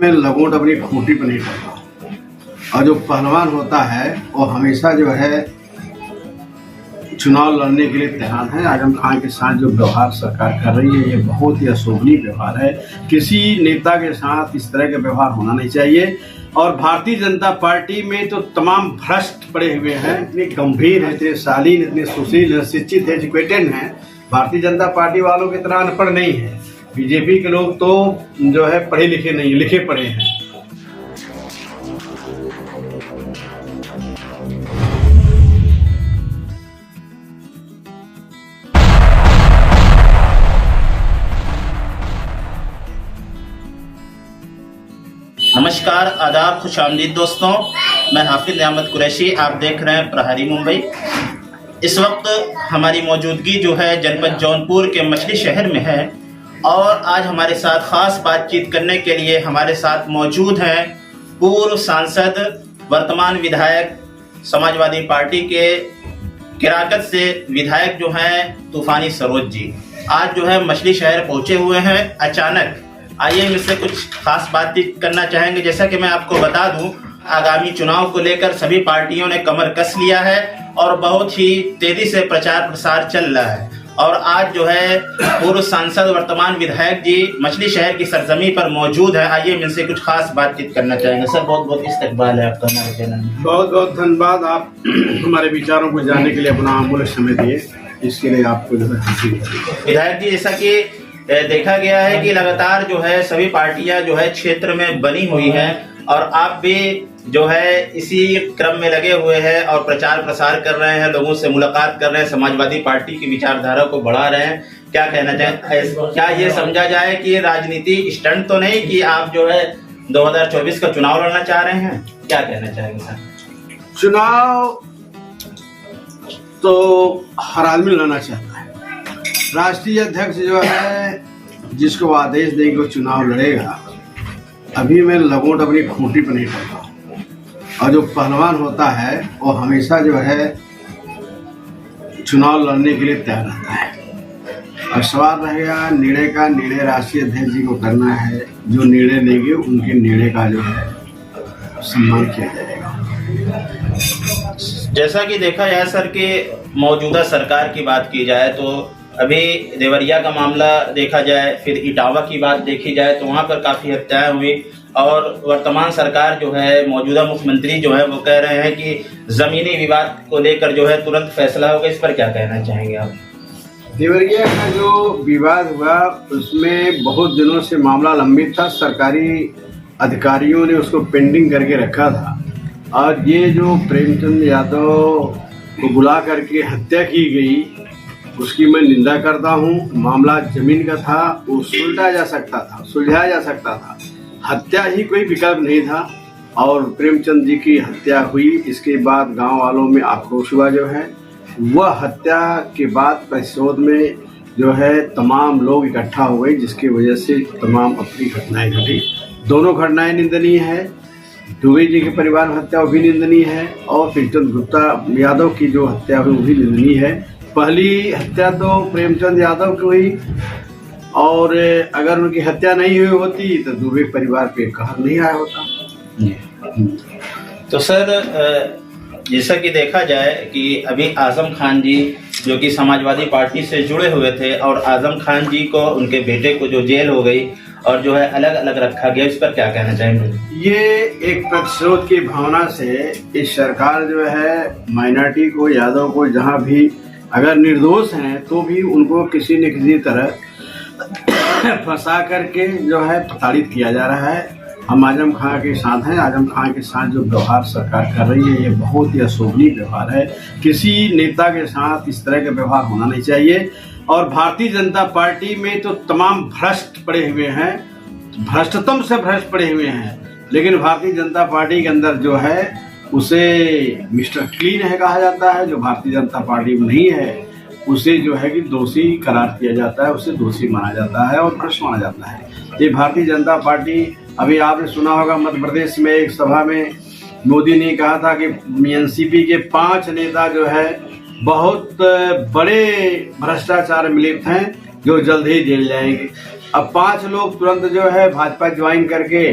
में लंगोट अपनी खूंटी पर नहीं करता और जो पहलवान होता है वो हमेशा जो है चुनाव लड़ने के लिए तैयार है। आजम खान के साथ जो व्यवहार सरकार कर रही है ये बहुत ही अशोभनीय व्यवहार है। किसी नेता के साथ इस तरह का व्यवहार होना नहीं चाहिए। और भारतीय जनता पार्टी में तो तमाम भ्रष्ट पड़े हुए हैं, इतने गंभीर हैं, इतने शालीन, इतने सुशील हैं, शिक्षित, एजुकेटेड हैं। भारतीय जनता पार्टी वालों की तरह अनपढ़ नहीं है। बीजेपी के लोग तो जो है पढ़े लिखे नहीं, लिखे पढ़े हैं। नमस्कार, आदाब, खुशामदीद दोस्तों। मैं हाफिज अहमद कुरैशी, आप देख रहे हैं प्रहरी मुंबई। इस वक्त हमारी मौजूदगी जो है जनपद जौनपुर के मछली शहर में है और आज हमारे साथ खास बातचीत करने के लिए हमारे साथ मौजूद हैं पूर्व सांसद, वर्तमान विधायक, समाजवादी पार्टी के किराकत से विधायक जो हैं तूफानी सरोज जी। आज जो है मछली शहर पहुंचे हुए हैं अचानक। आइए इनसे कुछ खास बातचीत करना चाहेंगे। जैसा कि मैं आपको बता दूं, आगामी चुनाव को लेकर सभी पार्टियों ने कमर कस लिया है और बहुत ही तेजी से प्रचार प्रसार चल रहा है। और आज जो है पूर्व सांसद, वर्तमान विधायक जी मछली शहर की सरजमी पर मौजूद है। आइए इनसे कुछ खास बातचीत करना चाहेंगे। सर, बहुत बहुत इस्तकबाल है आपका हमारे चैनल में। बहुत बहुत धन्यवाद। आप हमारे विचारों को जानने के लिए अपना अमूल्य समय दिए, इसके लिए आपको जो है विधायक जी, जैसा कि देखा गया है कि लगातार जो है सभी पार्टियां जो है क्षेत्र में बनी हुई हैं और आप भी जो है इसी क्रम में लगे हुए हैं और प्रचार प्रसार कर रहे हैं, लोगों से मुलाकात कर रहे हैं, समाजवादी पार्टी की विचारधारा को बढ़ा रहे हैं। क्या कहना चाहें? क्या ये समझा जाए कि राजनीति स्टंट तो नहीं कि आप जो है 2024 का चुनाव लड़ना चाह रहे हैं? क्या कहना चाहेंगे सर? चुनाव तो हर आदमी लड़ना चाहता है। राष्ट्रीय अध्यक्ष जो है जिसको आदेश देंगे वो चुनाव लड़ेगा। अभी मैं लंगोट अपनी खूंटी पर नहीं करता और जो पहलवान होता है वो हमेशा जो है चुनाव लड़ने के लिए तैयार रहता है। और सवाल रहेगा निर्णय का। निर्णय राष्ट्रीय अध्यक्ष जी को करना है। जो निर्णय लेंगे उनके निर्णय का जो है सम्मान किया जाएगा। जैसा कि देखा जाए सर कि मौजूदा सरकार की बात की जाए तो अभी देवरिया का मामला देखा जाए, फिर इटावा की बात देखी जाए तो वहाँ पर काफ़ी हत्याएं हुई। और वर्तमान सरकार जो है, मौजूदा मुख्यमंत्री जो है वो कह रहे हैं कि ज़मीनी विवाद को लेकर जो है तुरंत फैसला होगा। इस पर क्या कहना चाहेंगे आप? देवरिया का जो विवाद हुआ उसमें बहुत दिनों से मामला लंबित था। सरकारी अधिकारियों ने उसको पेंडिंग करके रखा था और ये जो प्रेमचंद यादव को बुला करके हत्या की गई उसकी मैं निंदा करता हूँ। मामला जमीन का था, वो सुलझाया जा सकता था। हत्या ही कोई विकल्प नहीं था और प्रेमचंद जी की हत्या हुई। इसके बाद गांव वालों में आक्रोश हुआ। जो है वह हत्या के बाद प्रतिशोध में जो है तमाम लोग इकट्ठा हुए, जिसकी वजह से तमाम अपनी घटनाएं घटी। दोनों घटनाएं निंदनीय है। दुबे जी के परिवार में हत्या वो भी निंदनीय है और प्रेमचंद गुप्ता यादव की जो हत्या हुई वो भी निंदनीय है। पहली हत्या तो प्रेमचंद यादव की हुई और अगर उनकी हत्या नहीं हुई होती तो दुबे परिवार पे कहर नहीं आया होता। तो सर, जैसा कि देखा जाए कि अभी आजम खान जी जो कि समाजवादी पार्टी से जुड़े हुए थे और आजम खान जी को, उनके बेटे को जो जेल हो गई और जो है अलग अलग रखा गया, इस पर क्या कहना चाहेंगे? ये एक प्रतिशोध की भावना से इस सरकार जो है माइनॉरिटी को, यादव को, जहाँ भी अगर निर्दोष हैं तो भी उनको किसी न किसी तरह फंसा करके जो है प्रताड़ित किया जा रहा है। हम आजम खान के साथ हैं। आजम खान के साथ जो व्यवहार सरकार कर रही है ये बहुत ही अशोभनीय व्यवहार है। किसी नेता के साथ इस तरह का व्यवहार होना नहीं चाहिए। और भारतीय जनता पार्टी में तो तमाम भ्रष्ट पड़े हुए हैं, भ्रष्टतम से भ्रष्ट पड़े हुए हैं, लेकिन भारतीय जनता पार्टी के अंदर जो है उसे मिस्टर क्लीन है कहा जाता है। जो भारतीय जनता पार्टी में नहीं है उसे जो है कि दोषी करार किया जाता है, उसे दोषी माना जाता है और भ्रष्ट माना जाता है। ये भारतीय जनता पार्टी, अभी आपने सुना होगा मध्य प्रदेश में एक सभा में मोदी ने कहा था कि एनसीपी के 5 नेता जो है बहुत बड़े भ्रष्टाचार में लिप्त हैं जो जल्द ही जेल जाएंगे। अब 5 लोग तुरंत जो है भाजपा ज्वाइन करके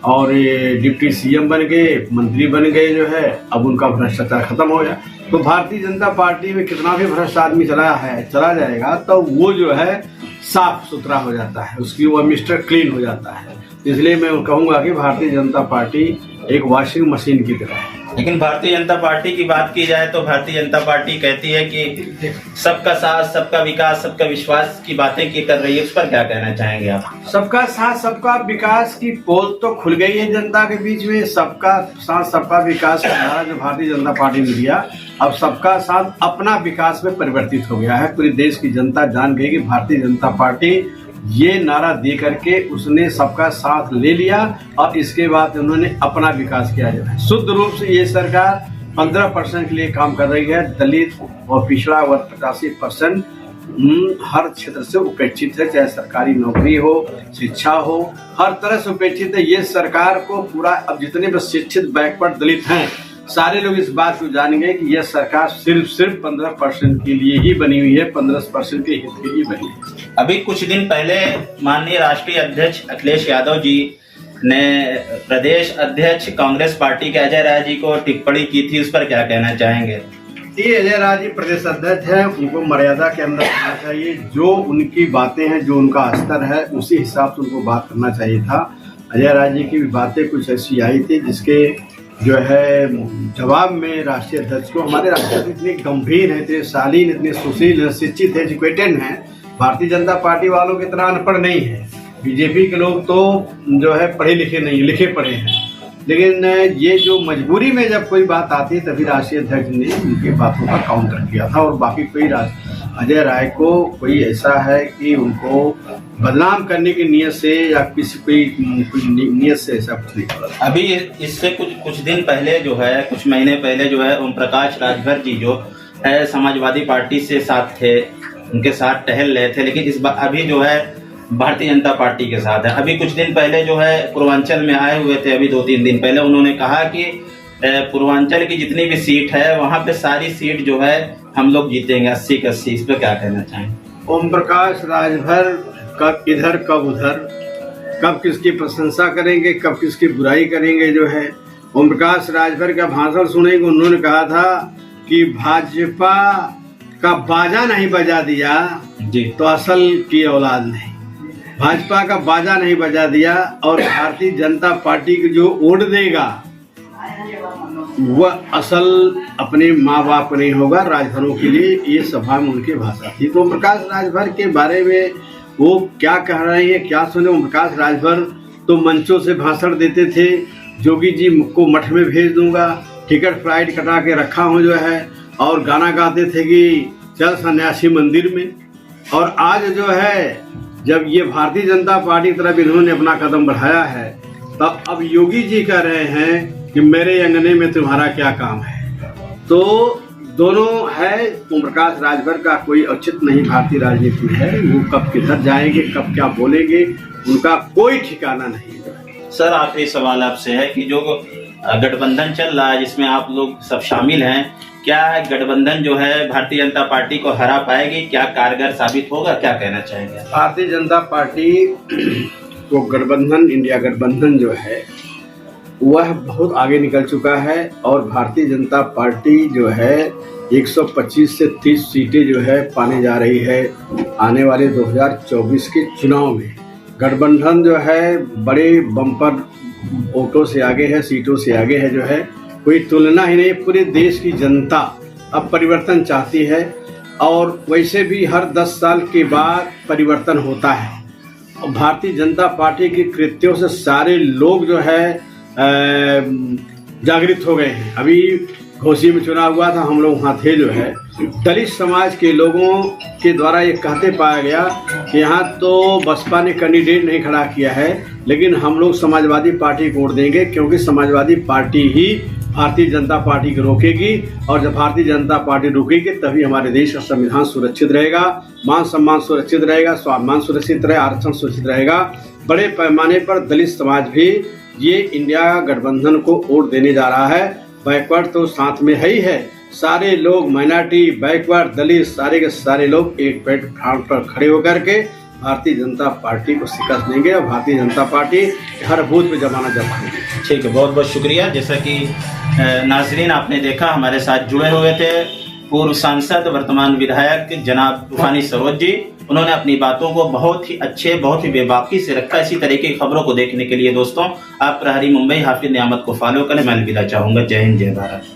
और ये डिप्टी सीएम बन गए, मंत्री बन गए जो है, अब उनका भ्रष्टाचार खत्म हो गया। तो भारतीय जनता पार्टी में कितना भी भ्रष्ट आदमी चला जाएगा तो वो जो है साफ सुथरा हो जाता है, उसकी वो मिस्टर क्लीन हो जाता है। इसलिए मैं कहूँगा कि भारतीय जनता पार्टी एक वॉशिंग मशीन की तरह है। लेकिन भारतीय जनता पार्टी की बात की जाए तो भारतीय जनता पार्टी कहती है कि सबका साथ, सबका विकास, सबका विश्वास की बातें की कर रही है, उस पर क्या कहना चाहेंगे आप? सबका साथ सबका विकास की पोल तो खुल गई है जनता के बीच में। सबका साथ सबका विकास का नारा जो भारतीय जनता पार्टी ने दिया, अब सबका साथ अपना विकास में परिवर्तित हो गया है। पूरे देश की जनता जान गई कि भारतीय जनता पार्टी ये नारा दे करके उसने सबका साथ ले लिया और इसके बाद उन्होंने अपना विकास किया जो है। शुद्ध रूप से ये सरकार 15% के लिए काम कर रही है। दलित और पिछड़ा वर्ग 85% हर क्षेत्र से उपेक्षित है, चाहे सरकारी नौकरी हो, शिक्षा हो, हर तरह से उपेक्षित है। ये सरकार को पूरा, अब जितने भी शिक्षित बैकवर्ड दलित हैं सारे लोग इस बात को जानेंगे कि यह सरकार सिर्फ 15% के लिए ही बनी हुई है, 15% के हित के लिए बनी है। अभी कुछ दिन पहले माननीय राष्ट्रीय अध्यक्ष अखिलेश यादव जी ने प्रदेश अध्यक्ष कांग्रेस पार्टी के अजय राय जी को टिप्पणी की थी, उस पर क्या कहना चाहेंगे? ये अजय राय जी प्रदेश अध्यक्ष है, उनको मर्यादा के अंदर रहना चाहिए। जो उनकी बातें हैं, जो उनका स्तर है, उसी हिसाब से उनको बात करना चाहिए था। अजय राय जी की भी बातें कुछ ऐसी आई थी जिसके जो है जवाब में राष्ट्रीय अध्यक्ष को, हमारे राष्ट्रीय अध्यक्ष इतने गंभीर है, इतने शालीन, इतने सुशील है, शिक्षित है, एजुकेटेड हैं। भारतीय जनता पार्टी वालों की तरह अनपढ़ नहीं है। बीजेपी के लोग तो जो है पढ़े लिखे नहीं, लिखे पढ़े हैं। लेकिन ये जो मजबूरी में जब कोई बात आती है तभी राष्ट्रीय अध्यक्ष ने उनकी बातों का काउंटर किया था। और बाकी कोई अजय राय को कोई ऐसा है कि उनको बदनाम करने की नीयत से या किसी कोई नीयत से ऐसा कुछ नहीं करा। अभी इससे कुछ दिन पहले जो है, कुछ महीने पहले जो है, ओम प्रकाश राजभर जी जो है समाजवादी पार्टी से साथ थे, उनके साथ टहल रहे थे, लेकिन इस बार अभी जो है भारतीय जनता पार्टी के साथ है। अभी कुछ दिन पहले जो है पूर्वांचल में आए हुए थे, अभी 2-3 दिन पहले उन्होंने कहा कि पूर्वांचल की जितनी भी सीट है वहाँ पे सारी सीट जो है हम लोग जीतेंगे 80 के 80। इस पर क्या कहना चाहेंगे? ओम प्रकाश राजभर कब इधर कब उधर, कब किसकी प्रशंसा करेंगे, कब किसकी बुराई करेंगे जो है। ओम प्रकाश राजभर का भाषण सुनेंगे, उन्होंने कहा था कि भाजपा का बाजा नहीं बजा दिया जी तो असल की औलाद नहीं। भाजपा का बाजा नहीं बजा दिया और भारतीय जनता पार्टी की जो वोट देगा वह असल अपने माँ बाप नहीं होगा, राजभरों के लिए। ये सभा में उनकी भाषा थी। तो ओम प्रकाश राजभर के बारे में वो क्या कह रहे हैं, क्या सुने। ओम प्रकाश राजभर तो मंचों से भाषण देते थे, जोगी जी को मठ में भेज दूंगा, टिकट फ्लाइट कटा के रखा हूँ जो है, और गाना गाते थे कि चल सन्यासी मंदिर में। और आज जो है जब ये भारतीय जनता पार्टी की तरफ इन्होंने अपना कदम बढ़ाया है, तब अब योगी जी कह रहे हैं कि मेरे अंगने में तुम्हारा क्या काम है। तो दोनों है, ओम प्रकाश राजभर का कोई औचित्य नहीं भारतीय राजनीति में है। वो कब किधर जाएंगे, कब क्या बोलेंगे, उनका कोई ठिकाना नहीं है। सर, आखिरी सवाल आपसे है कि जो गठबंधन चल रहा है जिसमें आप लोग सब शामिल हैं, क्या गठबंधन जो है भारतीय जनता पार्टी को हरा पाएगी? क्या कारगर साबित होगा? क्या कहना चाहेंगे? भारतीय जनता पार्टी को गठबंधन, इंडिया गठबंधन जो है वह बहुत आगे निकल चुका है और भारतीय जनता पार्टी जो है 125 से 30 सीटें जो है पाने जा रही है आने वाले 2024 के चुनाव में। गठबंधन जो है बड़े बम्पर वोटों से आगे है, सीटों से आगे है जो है, कोई तुलना ही नहीं। पूरे देश की जनता अब परिवर्तन चाहती है और वैसे भी हर 10 साल के बाद परिवर्तन होता है। और भारतीय जनता पार्टी के कृत्यों से सारे लोग जो है जागृत हो गए हैं। अभी घोसी में चुनाव हुआ था, हम लोग वहाँ थे जो है, दलित समाज के लोगों के द्वारा ये कहते पाया गया कि यहाँ तो बसपा ने कैंडिडेट नहीं खड़ा किया है, लेकिन हम लोग समाजवादी पार्टी को वोट देंगे क्योंकि समाजवादी पार्टी ही भारतीय जनता पार्टी को रोकेगी और जब भारतीय जनता पार्टी रुकेगी तभी हमारे देश का संविधान सुरक्षित रहेगा, मान सम्मान सुरक्षित रहेगा, स्वाभिमान सुरक्षित रहेगा, आरक्षण सुरक्षित रहेगा। बड़े पैमाने पर दलित समाज भी ये इंडिया गठबंधन को वोट देने जा रहा है। बैकवर्ड तो साथ में है ही है, सारे लोग माइनॉरिटी, बैकवर्ड, दलित, सारे के सारे लोग एक प्लेटफॉर्म पर खड़े होकर के भारतीय जनता पार्टी को शिकस्त देंगे और भारतीय जनता पार्टी हर बूथ पे जमाना जमाएंगे। ठीक है, बहुत बहुत शुक्रिया। जैसा कि नाजरीन आपने देखा, हमारे साथ जुड़े हुए थे पूर्व सांसद वर्तमान विधायक जनाब तूफानी सरोज जी। उन्होंने अपनी बातों को बहुत ही अच्छे, बहुत ही बेबाकी से रखा। इसी तरीके की खबरों को देखने के लिए दोस्तों आप प्रहरी मुंबई हाफिज नियामत को फॉलो करें। मैं अलविदा चाहूँगा। जय हिंद, जय भारत।